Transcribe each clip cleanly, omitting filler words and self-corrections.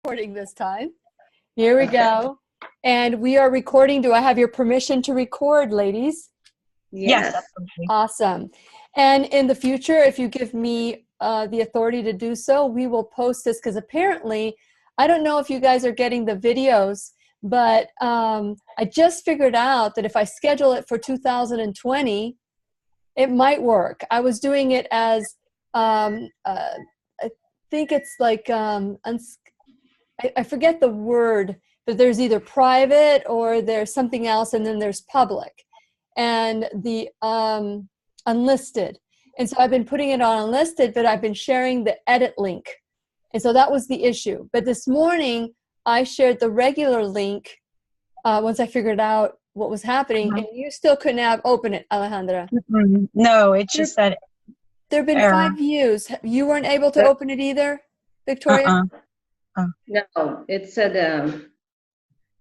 recording this time. Here we go. And we are recording. Do I have your permission to record, ladies? Yes. Awesome. And in the future, if you give me the authority to do so, we will post this because apparently, I don't know if you guys are getting the videos, but I just figured out that if I schedule it for 2020, it might work. I was doing it as, I think it's like, I forget the word, but there's either private or there's something else, and then there's public and the unlisted. And so I've been putting it on unlisted, but I've been sharing the edit link. And so that was the issue. But this morning, I shared the regular link once I figured out what was happening, and you still couldn't open it, Alejandra. No, it just said there have been error. 5 views. You weren't able to open it either, Victoria? No, it said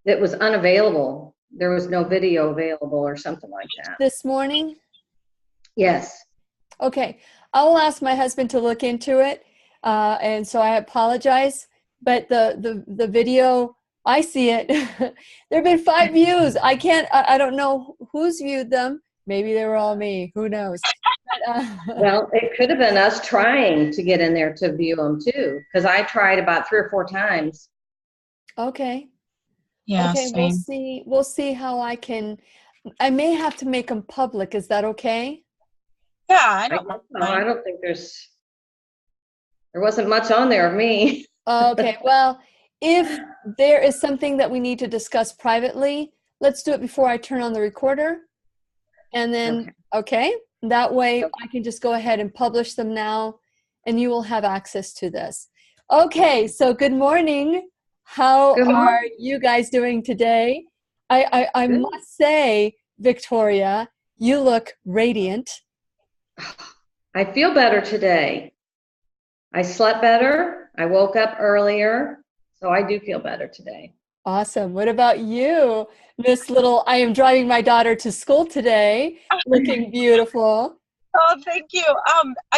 it was unavailable. There was no video available or something like that. This morning? Yes. Okay. I will ask my husband to look into it. And so I apologize. But the video, I see it. There have been 5 views. I don't know who's viewed them. Maybe they were all me. Who knows? But, well, it could have been us trying to get in there to view them too, because I tried about 3 or 4 times. Okay. Yeah. Okay. Same. We'll see how I may have to make them public. Is that okay? Yeah. I don't think there wasn't much on there of me. Okay. Well, if there is something that we need to discuss privately, let's do it before I turn on the recorder. And then, okay, that way I can just go ahead and publish them now, and you will have access to this. Okay, so good morning. How are you guys doing today? I must say, Victoria, you look radiant. I feel better today. I slept better. I woke up earlier, so I do feel better today. Awesome. What about you, Miss Little? I am driving my daughter to school today, looking beautiful. Oh, thank you.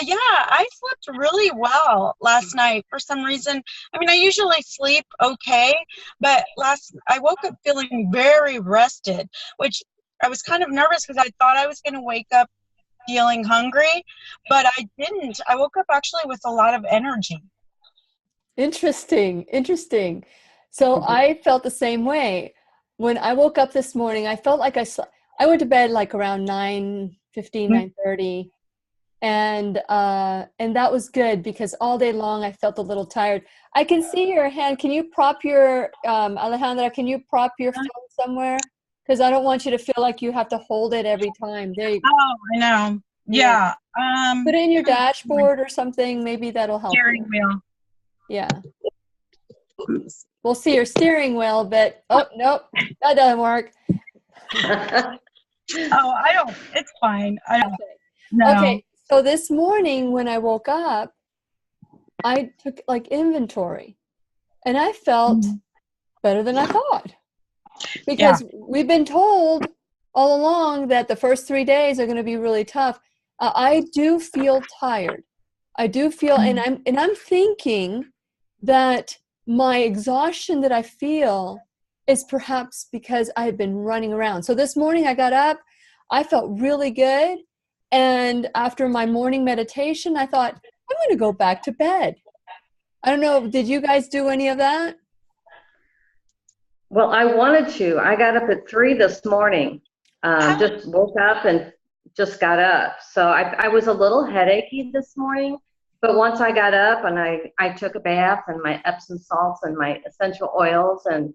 Yeah, I slept really well last night for some reason. I mean, I usually sleep okay, but I woke up feeling very rested, which I was kind of nervous because I thought I was going to wake up feeling hungry, but I didn't. I woke up actually with a lot of energy. Interesting. So I felt the same way. When I woke up this morning, I felt like I went to bed like around 9:15, 9:30. And that was good because all day long I felt a little tired. I can see your hand. Can you prop your, Alejandra, can you prop your phone somewhere? Because I don't want you to feel like you have to hold it every time. There you go. Oh, I know. Yeah. Put it in your dashboard or something. Maybe that'll help. Steering wheel. Yeah. We'll see your steering wheel, but nope, that doesn't work. It's fine. I don't. Okay. No. Okay. So this morning when I woke up, I took like inventory, and I felt better than I thought. Because we've been told all along that the first 3 days are going to be really tough. I do feel tired. I do feel, and I'm thinking that my exhaustion that I feel is perhaps because I've been running around. So this morning I got up, I felt really good. And after my morning meditation, I thought, I'm going to go back to bed. I don't know. Did you guys do any of that? Well, I wanted to. I got up at 3 this morning. Just woke up and just got up. So I was a little headachy this morning. But once I got up and I took a bath and my Epsom salts and my essential oils, and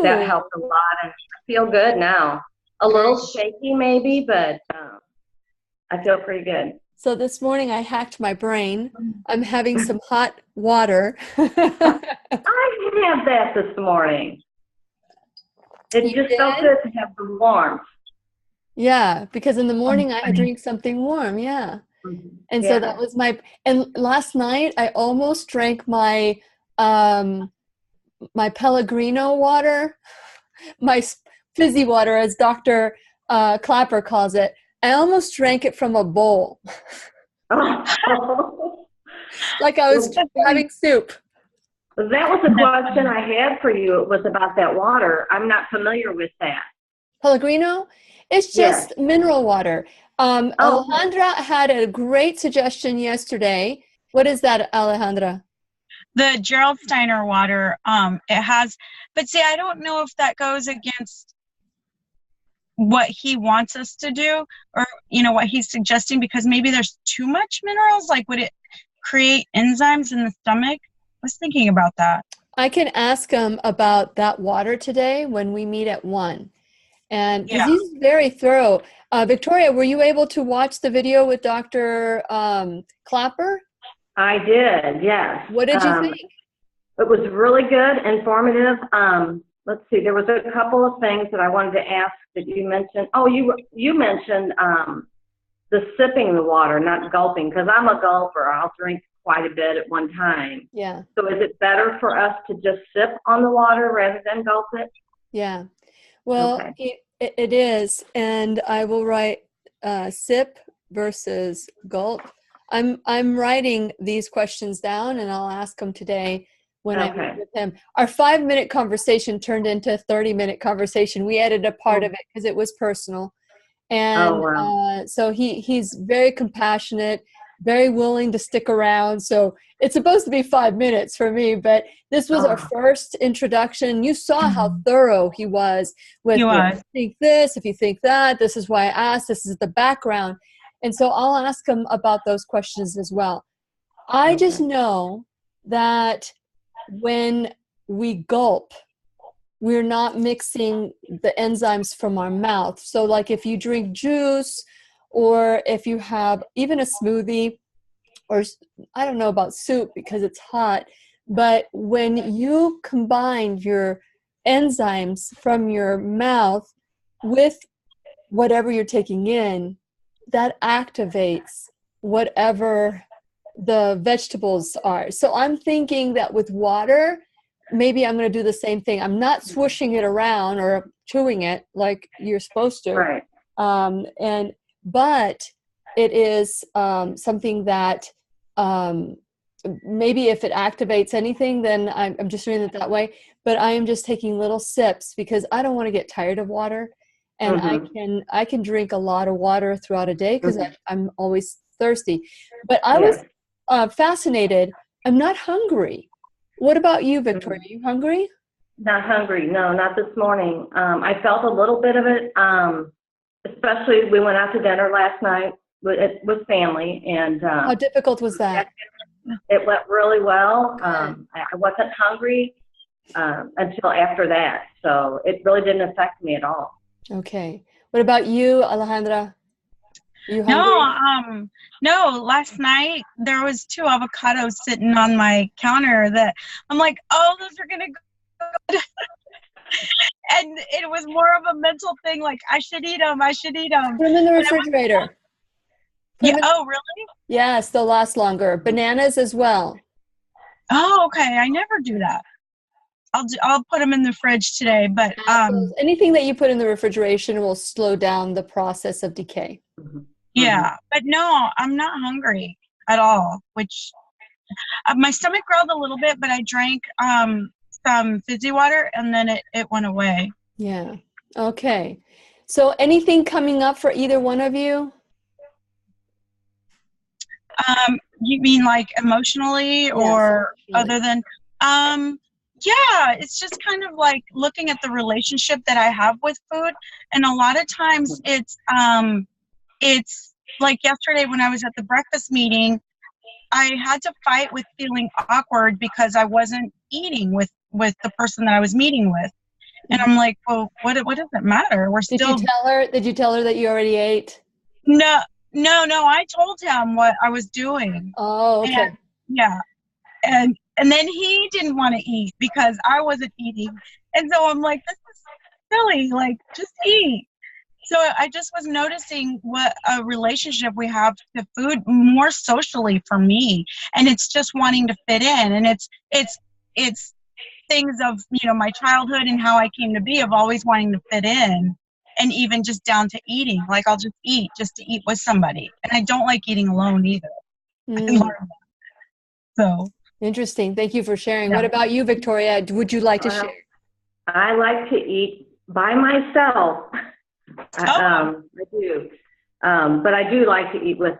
that helped a lot. And I feel good now. A little shaky maybe, but I feel pretty good. So this morning I hacked my brain. I'm having some hot water. I had that this morning. It just felt good to have the warmth. Yeah, because in the morning I drink something warm. Yeah. And so that was and last night I almost drank my Pellegrino water, my fizzy water, as Dr. Clapper calls it. I almost drank it from a bowl. Like I was having soup. That was a question I had for you. It was about that water. I'm not familiar with that. Pellegrino? It's Yes. just mineral water. Oh, Alejandra had a great suggestion yesterday. What is that, Alejandra? The Gerald Steiner water, it has, but see, I don't know if that goes against what he wants us to do, or, you know, what he's suggesting, because maybe there's too much minerals. Like, would it create enzymes in the stomach? I was thinking about that. I can ask him about that water today when we meet at 1. And because Yeah. he's very thorough. Victoria, were you able to watch the video with Dr. Clapper? I did, yes. What did you think? It was really good, informative. Let's see, there was a couple of things that I wanted to ask that you mentioned. Oh, you mentioned the sipping the water, not gulping, because I'm a gulper. I'll drink quite a bit at one time. Yeah. So is it better for us to just sip on the water rather than gulp it? Yeah. Well, Okay. it is, and I will write sip versus gulp. I'm writing these questions down, and I'll ask him today when I meet with him. Our 5-minute conversation turned into a 30-minute conversation. We edited a part of it because it was personal, and so he's very compassionate, very willing to stick around. So it's supposed to be 5 minutes for me, but this was our first introduction. You saw how thorough he was with, if you think this, if you think that, this is why I asked, this is the background. And so I'll ask him about those questions as well. I just know that when we gulp, we're not mixing the enzymes from our mouth. So like if you drink juice, or if you have even a smoothie, or I don't know about soup because it's hot, but when you combine your enzymes from your mouth with whatever you're taking in, that activates whatever the vegetables are. So I'm thinking that with water, maybe I'm going to do the same thing. I'm not swooshing it around or chewing it like you're supposed to. Right. But it is something that maybe if it activates anything, then I'm just doing it that way. But I am just taking little sips because I don't want to get tired of water. And I can drink a lot of water throughout a day because I'm always thirsty. But I was fascinated. I'm not hungry. What about you, Victoria? Are you hungry? Not hungry. No, not this morning. I felt a little bit of it. Especially we went out to dinner last night with family, and how difficult was that? It went really well. I wasn't hungry until after that, so it really didn't affect me at all. Okay. What about you, Alejandra? Are you hungry? No. Last night there was 2 avocados sitting on my counter that I'm like, oh, those are gonna go good. And it was more of a mental thing, like I should eat them. Put them in the refrigerator. Oh, really? Yes, they'll last longer. Bananas as well. Oh, okay. I never do that. I'll put them in the fridge today, but anything that you put in the refrigeration will slow down the process of decay. Yeah, but no, I'm not hungry at all. Which my stomach growled a little bit, but I drank some fizzy water, and then it went away. Yeah. Okay. So anything coming up for either one of you? You mean like emotionally, or other than? Yeah, it's just kind of like looking at the relationship that I have with food, and a lot of times it's like yesterday when I was at the breakfast meeting, I had to fight with feeling awkward because I wasn't eating with the person that I was meeting with. And I'm like, well, what does it matter? Did you tell her that you already ate? No, I told him what I was doing. Oh, okay. And then he didn't want to eat because I wasn't eating. And so I'm like, this is silly, like just eat. So I just was noticing what a relationship we have to food more socially for me. And it's just wanting to fit in. And it's things of, my childhood and how I came to be of always wanting to fit in, and even just down to eating. Like I'll just eat just to eat with somebody. And I don't like eating alone either. I learned that. So Interesting. Thank you for sharing. Yeah. What about you, Victoria? Would you like to share? I like to eat by myself. I do. But I do like to eat with,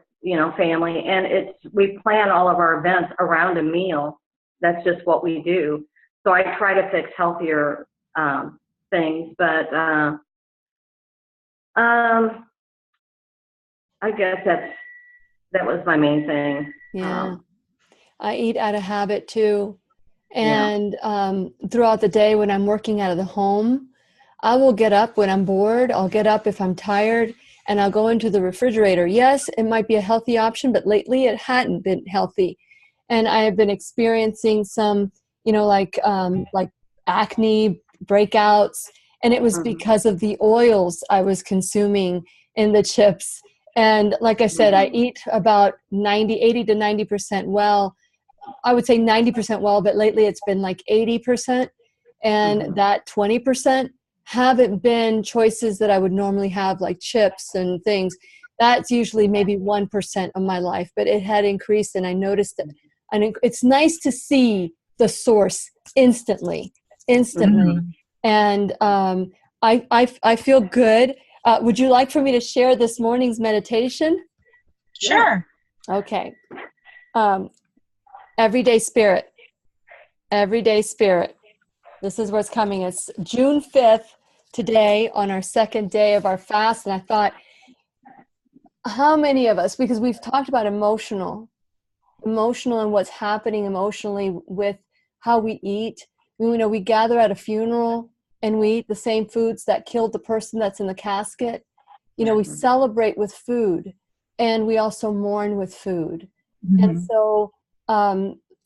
family, and we plan all of our events around a meal. That's just what we do. So I try to fix healthier things, but I guess that was my main thing. Yeah. I eat out of habit too. And throughout the day when I'm working out of the home, I will get up when I'm bored. I'll get up if I'm tired, and I'll go into the refrigerator. Yes, it might be a healthy option, but lately it hadn't been healthy. And I have been experiencing some, like acne breakouts. And it was because of the oils I was consuming in the chips. And like I said, I eat about 80 to 90% well. I would say 90% well, but lately it's been like 80%. And that 20% haven't been choices that I would normally have, like chips and things. That's usually maybe 1% of my life, but it had increased, and I noticed it. And it's nice to see the source instantly. And I feel good. Would you like for me to share this morning's meditation? Sure. Okay. Everyday spirit. Everyday spirit. This is what's coming. It's June 5th today, on our second day of our fast. And I thought, how many of us, because we've talked about emotional and what's happening emotionally with how we eat. We gather at a funeral and we eat the same foods that killed the person that's in the casket. We celebrate with food, and we also mourn with food. And so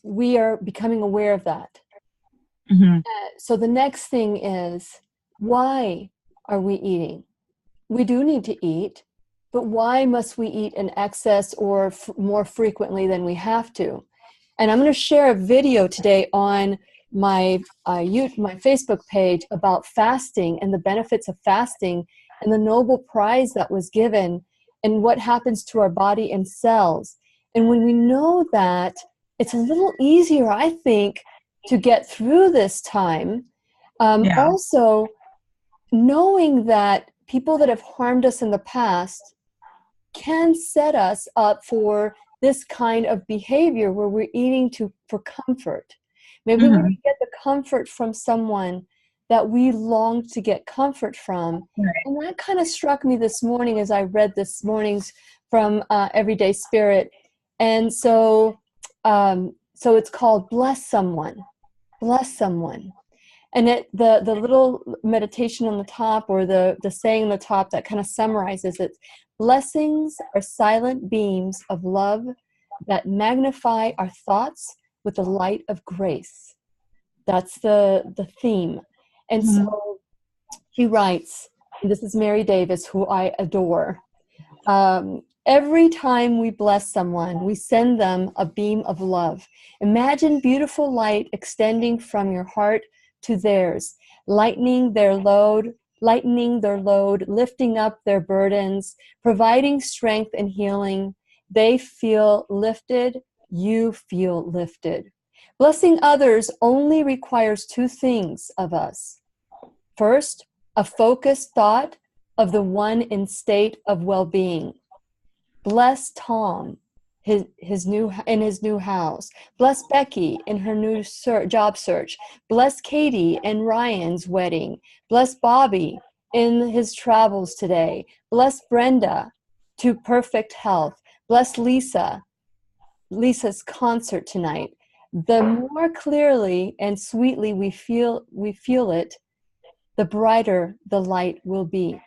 we are becoming aware of that. So the next thing is, why are we eating? We do need to eat, but why must we eat in excess or more frequently than we have to? And I'm going to share a video today on my Facebook page about fasting and the benefits of fasting and the Nobel Prize that was given and what happens to our body and cells. And when we know that, it's a little easier, I think, to get through this time. Also, knowing that people that have harmed us in the past can set us up for this kind of behavior where we're eating for comfort. Maybe we get the comfort from someone that we long to get comfort from. And that kind of struck me this morning as I read this morning's from Everyday Spirit. And so it's called Bless Someone. Bless Someone. And the little meditation on the top, or the saying on the top that kind of summarizes it: blessings are silent beams of love that magnify our thoughts with the light of grace. That's the theme. And so he writes, and this is Mary Davis, who I adore. Every time we bless someone, we send them a beam of love. Imagine beautiful light extending from your heart to theirs, lightening their load, lifting up their burdens, providing strength and healing. They feel lifted, you feel lifted. Blessing others only requires two things of us. First, a focused thought of the one in state of well-being. Bless Tom in his new house. Bless Becky in her new job search. Bless Katie and Ryan's wedding. Bless Bobby in his travels today. Bless Brenda to perfect health. Bless Lisa's concert tonight. The more clearly and sweetly we feel it, the brighter the light will be.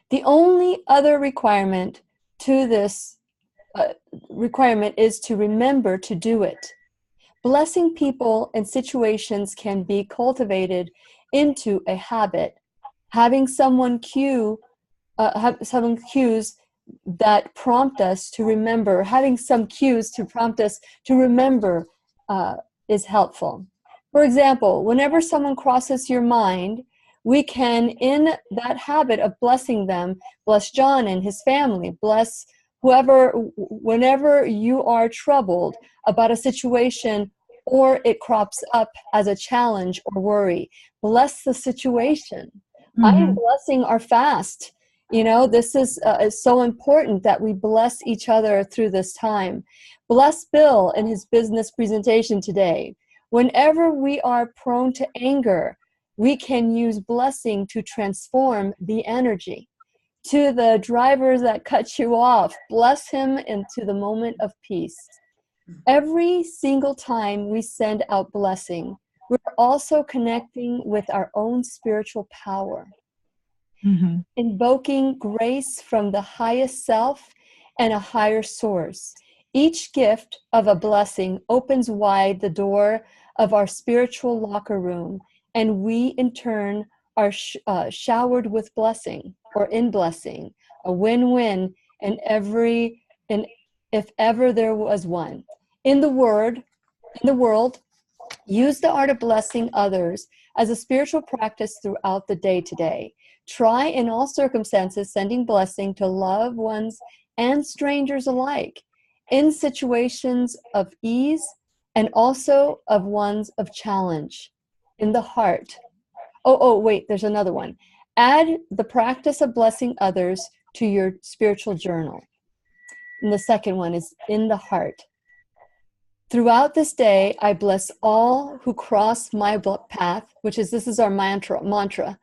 The only other requirement to this requirement is to remember to do it. Blessing people and situations can be cultivated into a habit. Having some cues that prompt us to remember, is helpful. For example, whenever someone crosses your mind, we can, in that habit of blessing them, bless John and his family, bless whenever you are troubled about a situation or it crops up as a challenge or worry, bless the situation. I am blessing our fast. This is so important that we bless each other through this time. Bless Bill in his business presentation today. Whenever we are prone to anger, we can use blessing to transform the energy. To the drivers that cut you off, bless him into the moment of peace. Every single time we send out blessing, we're also connecting with our own spiritual power. Invoking grace from the highest self and a higher source. Each gift of a blessing opens wide the door of our spiritual locker room, and we in turn are showered with blessing, or in blessing, a win-win if ever there was one. In the world, use the art of blessing others as a spiritual practice throughout the day today. Try in all circumstances sending blessing to loved ones and strangers alike, in situations of ease and also of ones of challenge, in the heart. Wait, there's another one. Add the practice of blessing others to your spiritual journal. And the second one is in the heart. Throughout this day, I bless all who cross my path, this is our mantra.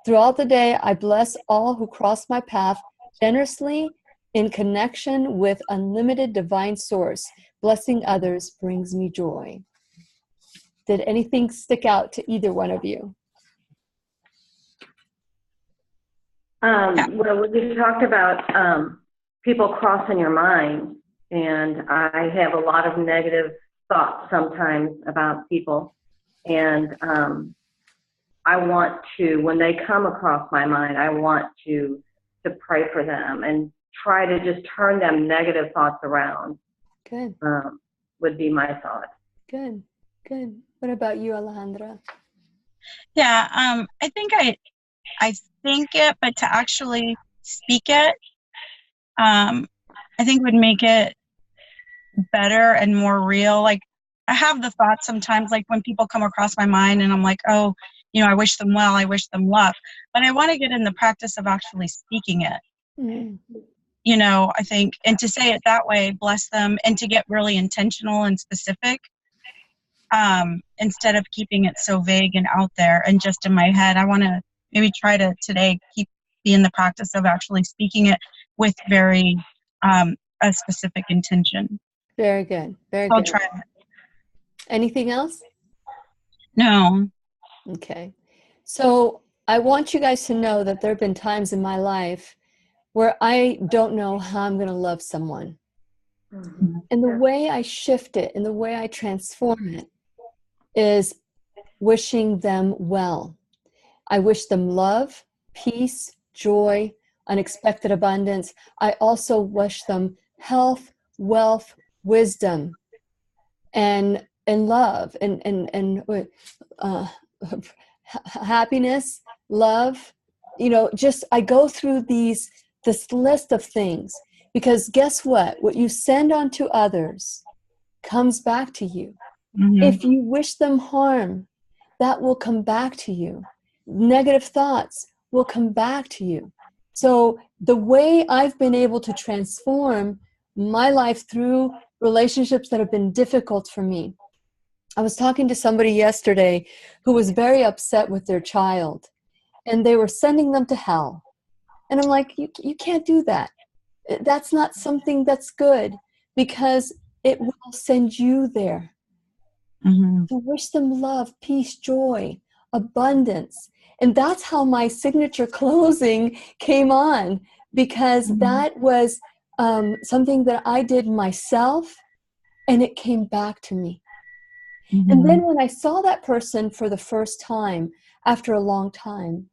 Throughout the day, I bless all who cross my path generously in connection with unlimited divine source. Blessing others brings me joy. Did anything stick out to either one of you? Well, you talked about people crossing your mind, and I have a lot of negative thoughts sometimes about people, and I want to, when they come across my mind, I want to pray for them and try to just turn them negative thoughts around. Good. Would be my thought. Good. What about you, Alejandra? Yeah, I think I think it, but to actually speak it, I think would make it better and more real. Like, I have the thought sometimes, like when people come across my mind and I'm like, oh, I wish them well, I wish them luck, but I want to get in the practice of actually speaking it. I think, and to say it that way, bless them, and to get really intentional and specific, instead of keeping it so vague and out there and just in my head. I want to maybe try to today be in the practice of actually speaking it with very a specific intention. Very good. I'll try it. Anything else? No. Okay. So I want you guys to know that there have been times in my life where I don't know how I'm going to love someone. And the way I shift it and the way I transform it is wishing them well. I wish them love, peace, joy, unexpected abundance. I also wish them health, wealth, wisdom, and love, and happiness, love. Just I go through this list of things, because guess what? What you send on to others comes back to you. If you wish them harm, that will come back to you. Negative thoughts will come back to you. So the way I've been able to transform my life through relationships that have been difficult for me. I was talking to somebody yesterday who was very upset with their child, and they were sending them to hell. And I'm like, you can't do that. That's not something that's good, because it will send you there. To wish them love, peace, joy, abundance. And that's how my signature closing came on, because that was something that I did myself, and it came back to me. And then when I saw that person for the first time after a long time,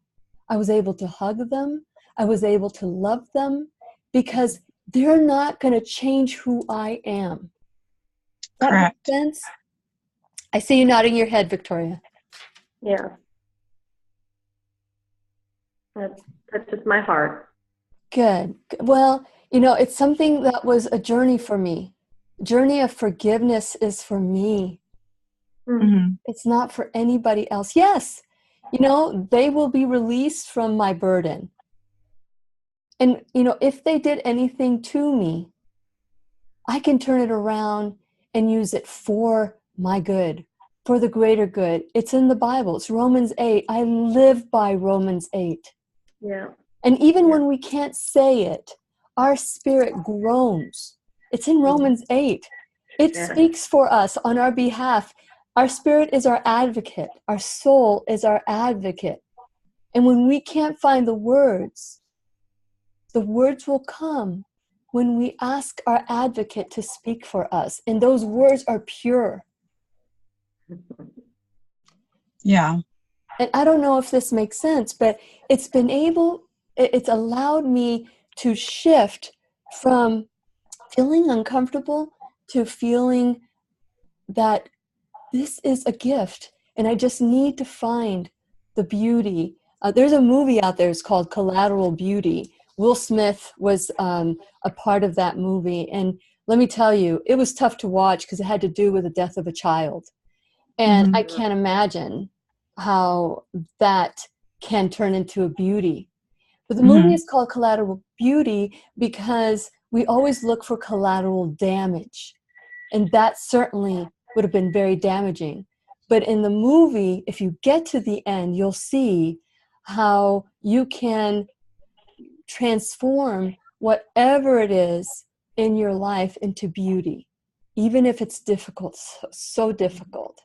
I was able to hug them. I was able to love them, because they're not going to change who I am. That makes sense? I see you nodding your head, Victoria. Yeah. That touches my heart. Good. Well, It's something that was a journey for me. Journey of forgiveness is for me. Mm-hmm. It's not for anybody else. Yes, they will be released from my burden. And, if they did anything to me, I can turn it around and use it for my good, for the greater good. It's in the Bible. It's Romans 8. I live by Romans 8. Yeah. And even when we can't say it, our spirit groans. It's in Romans 8. It speaks for us on our behalf. Our spirit is our advocate. Our soul is our advocate. And when we can't find the words will come when we ask our advocate to speak for us. And those words are pure. Yeah. And I don't know if this makes sense, but it's allowed me to shift from feeling uncomfortable to feeling that this is a gift and I just need to find the beauty. There's a movie out there, it's called Collateral Beauty. Will Smith was a part of that movie. And let me tell you, it was tough to watch because it had to do with the death of a child. And I can't imagine how that can turn into a beauty. But the movie is called Collateral Beauty because we always look for collateral damage. And that certainly would have been very damaging. But in the movie, if you get to the end, you'll see how you can transform whatever it is in your life into beauty, even if it's difficult, so difficult.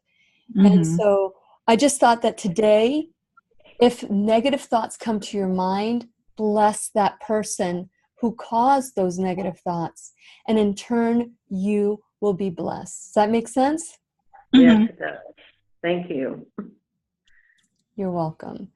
And so I just thought that today, if negative thoughts come to your mind, bless that person who caused those negative thoughts. And in turn, you will be blessed. Does that make sense? Yes, it does. Thank you. You're welcome.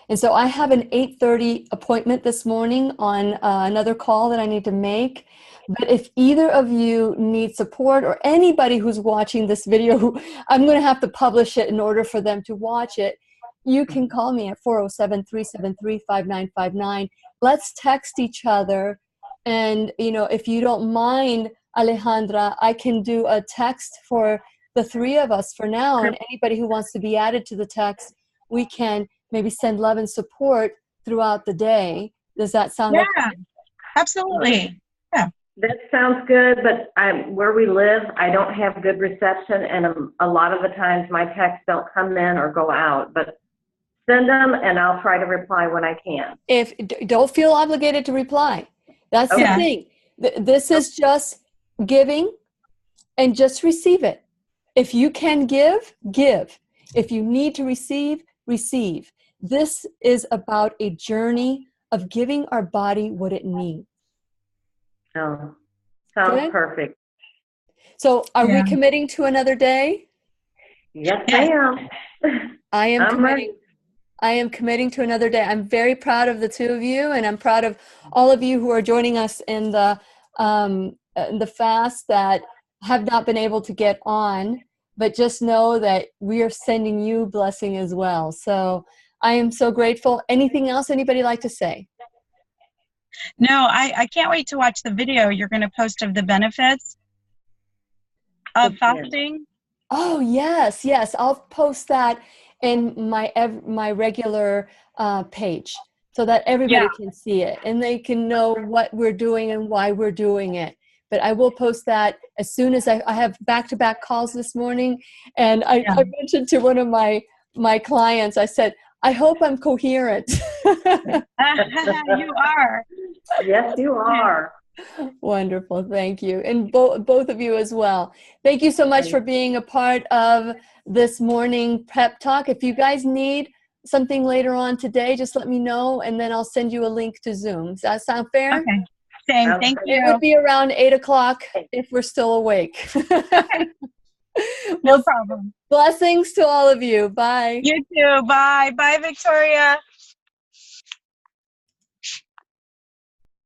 And so I have an 8:30 appointment this morning on another call that I need to make. But if either of you need support or anybody who's watching this video, I'm going to have to publish it in order for them to watch it. You can call me at 407-373-5959. Let's text each other. And, if you don't mind, Alejandra, I can do a text for the three of us for now. And anybody who wants to be added to the text, we can maybe send love and support throughout the day. Does that sound okay? Yeah, absolutely. Yeah. That sounds good, but where we live, I don't have good reception, and a lot of the times my texts don't come in or go out. But send them, and I'll try to reply when I can. Don't feel obligated to reply. That's the thing. This is just giving, and just receive it. If you can give, give. If you need to receive, receive. This is about a journey of giving our body what it needs. Oh, sounds perfect. So are we committing to another day? Yes, ma'am. I am committing to another day. I'm very proud of the two of you, and I'm proud of all of you who are joining us in the fast that have not been able to get on, but just know that we are sending you blessing as well. So I am so grateful. Anything else anybody like to say? No, I can't wait to watch the video you're going to post of the benefits of fasting. Oh, yes. I'll post that in my regular page so that everybody can see it and they can know what we're doing and why we're doing it. But I will post that as soon as I have back-to-back calls this morning. And I mentioned to one of my clients, I said, I hope I'm coherent. You are. Yes, you are. Wonderful. Thank you. And both of you as well. Thank you so much for being a part of this morning prep talk. If you guys need something later on today, just let me know, and then I'll send you a link to Zoom. Does that sound fair? Okay. Same. Thank you. It would be around 8 o'clock if we're still awake. No problem. Blessings to all of you. Bye. You too. Bye. Bye, Victoria.